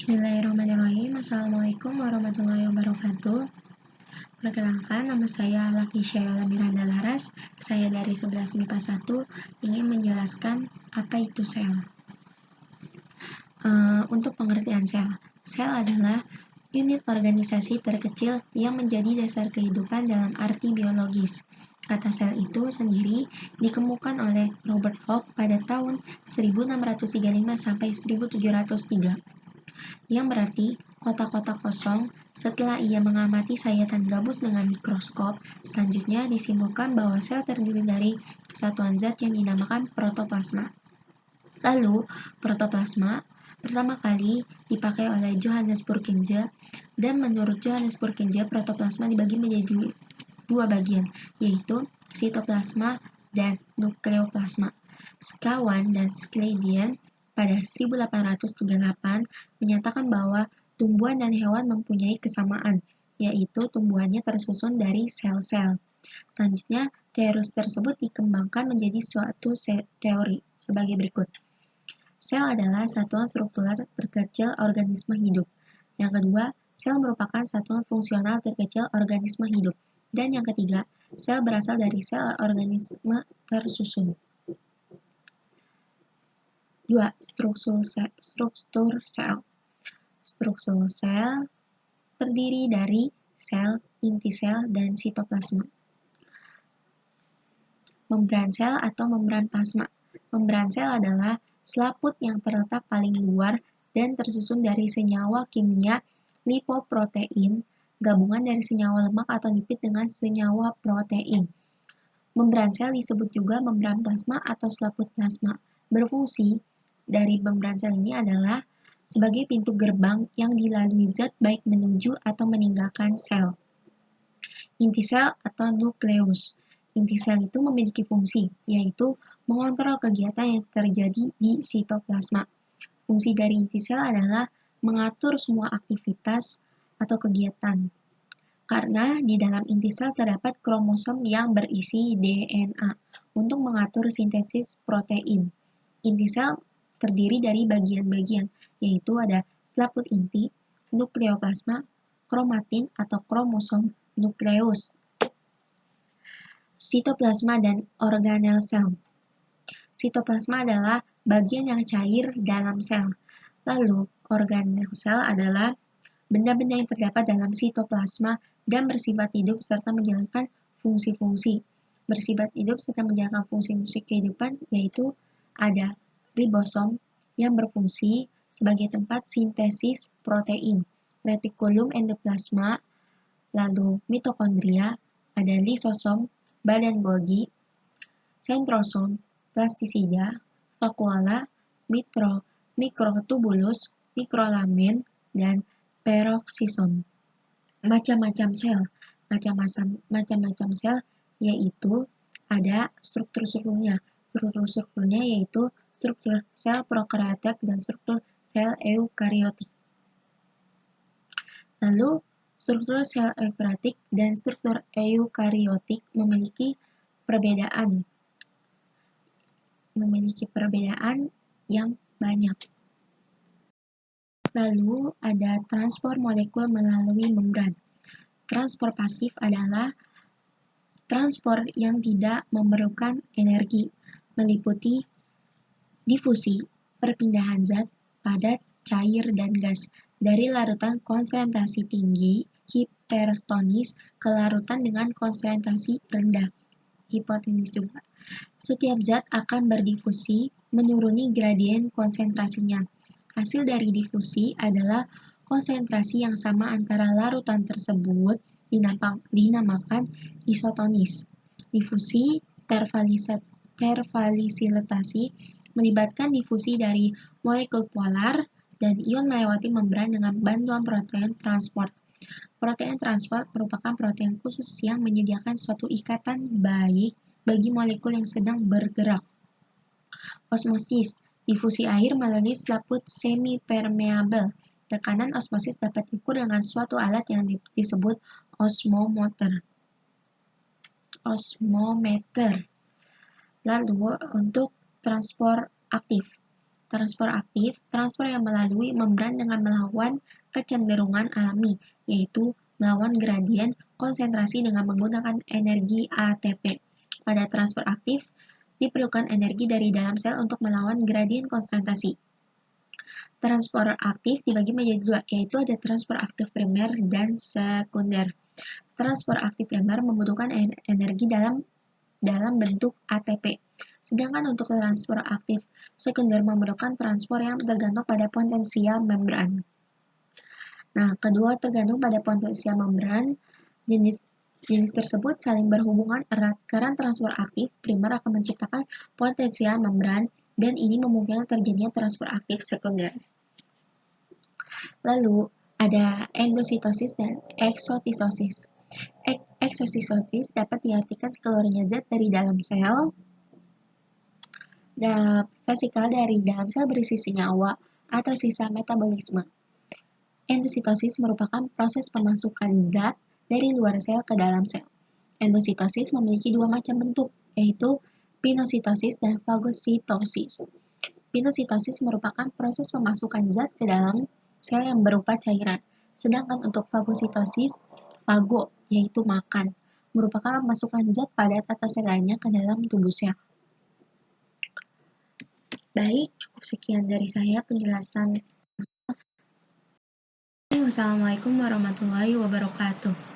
Bismillahirrahmanirrahim. Assalamualaikum warahmatullahi wabarakatuh. Perkenalkan, nama saya Lakisya Yola Miranda Laras. Saya dari 11 MIPA 1 ingin menjelaskan apa itu sel. Untuk pengertian sel. Sel adalah unit organisasi terkecil yang menjadi dasar kehidupan dalam arti biologis. Kata sel itu sendiri dikemukakan oleh Robert Hooke pada tahun 1635 sampai 1703. Yang berarti kotak-kotak kosong. Setelah ia mengamati sayatan gabus dengan mikroskop, selanjutnya disimpulkan bahwa sel terdiri dari satuan zat yang dinamakan protoplasma. Lalu, protoplasma pertama kali dipakai oleh Johannes Purkinje, dan menurut Johannes Purkinje, protoplasma dibagi menjadi dua bagian, yaitu sitoplasma dan nukleoplasma. Sekawan dan Schleiden pada 1838 menyatakan bahwa tumbuhan dan hewan mempunyai kesamaan, yaitu tumbuhannya tersusun dari sel-sel. Selanjutnya, teori tersebut dikembangkan menjadi suatu teori sebagai berikut. Sel adalah satuan struktural terkecil organisme hidup. Yang kedua, sel merupakan satuan fungsional terkecil organisme hidup. Dan yang ketiga, sel berasal dari sel organisme tersusun. 2. Struktur sel. Struktur sel terdiri dari sel, inti sel, dan sitoplasma. Membran sel atau membran plasma. Membran sel adalah selaput yang terletak paling luar dan tersusun dari senyawa kimia lipoprotein, gabungan dari senyawa lemak atau lipid dengan senyawa protein. Membran sel disebut juga membran plasma atau selaput plasma. Berfungsi dari membran sel ini adalah sebagai pintu gerbang yang dilalui zat baik menuju atau meninggalkan sel. Inti sel atau nukleus. Inti sel itu memiliki fungsi, yaitu mengontrol kegiatan yang terjadi di sitoplasma. Fungsi dari inti sel adalah mengatur semua aktivitas atau kegiatan. Karena di dalam inti sel terdapat kromosom yang berisi DNA untuk mengatur sintesis protein. Inti sel terdiri dari bagian-bagian, yaitu ada selaput inti, nukleoplasma, kromatin atau kromosom, nukleus, sitoplasma, dan organel sel. Sitoplasma adalah bagian yang cair dalam sel. Lalu, organel sel adalah benda-benda yang terdapat dalam sitoplasma dan bersifat hidup serta menjalankan fungsi-fungsi. Bersifat hidup serta menjalankan fungsi-fungsi kehidupan yaitu ada ribosom yang berfungsi sebagai tempat sintesis protein, retikulum endoplasma, lalu mitokondria, ada lisosom, badan Golgi, sentrosom, plastisida, vakuola, mikrotubulus, mikrolamin, dan peroksisom. Macam-macam sel. Macam-macam sel yaitu ada struktur-strukturnya. Struktur-strukturnya yaitu struktur sel prokaryotik dan struktur sel eukariotik. Lalu, struktur sel eukariotik dan struktur eukariotik memiliki perbedaan yang banyak. Lalu, ada transport molekul melalui membran. Transport pasif adalah transport yang tidak memerlukan energi, meliputi difusi, perpindahan zat, padat, cair, dan gas dari larutan konsentrasi tinggi, hipertonis, ke larutan dengan konsentrasi rendah, hipotonis juga. Setiap zat akan berdifusi menuruni gradien konsentrasinya. Hasil dari difusi adalah konsentrasi yang sama antara larutan tersebut dinamakan isotonis. Difusi terfalsilitasi melibatkan difusi dari molekul polar dan ion melewati membran dengan bantuan protein transport. Protein transport merupakan protein khusus yang menyediakan suatu ikatan baik bagi molekul yang sedang bergerak. Osmosis, difusi air melalui selaput semi-permeabel. Tekanan osmosis dapat diukur dengan suatu alat yang disebut osmometer. Lalu, untuk transport aktif. transport aktif, transfer yang melalui membran dengan melawan kecenderungan alami, yaitu melawan gradien konsentrasi dengan menggunakan energi ATP. Pada transport aktif, diperlukan energi dari dalam sel untuk melawan gradien konsentrasi. Transport aktif dibagi menjadi dua, yaitu ada transport aktif primer dan sekunder. Transport aktif primer membutuhkan energi dalam bentuk ATP. Sedangkan untuk transport aktif sekunder membutuhkan transport yang tergantung pada potensial membran. Nah, kedua tergantung pada potensial membran. Jenis tersebut saling berhubungan erat karena transport aktif primer akan menciptakan potensial membran dan ini memungkinkan terjadinya transport aktif sekunder. Lalu, ada endositosis dan eksositosis. Eksositosis dapat diartikan keluarnya zat dari dalam sel dan vesikal dari dalam sel berisi senyawa atau sisa metabolisme. Endositosis merupakan proses pemasukan zat dari luar sel ke dalam sel. Endositosis memiliki dua macam bentuk, yaitu pinositosis dan fagositosis. Pinositosis merupakan proses pemasukan zat ke dalam sel yang berupa cairan, sedangkan untuk fagositosis, fago, yaitu makan, merupakan pemasukan zat padat atau sel lainnya ke dalam tubuh sel. Baik, cukup sekian dari saya penjelasan. Wassalamualaikum warahmatullahi wabarakatuh.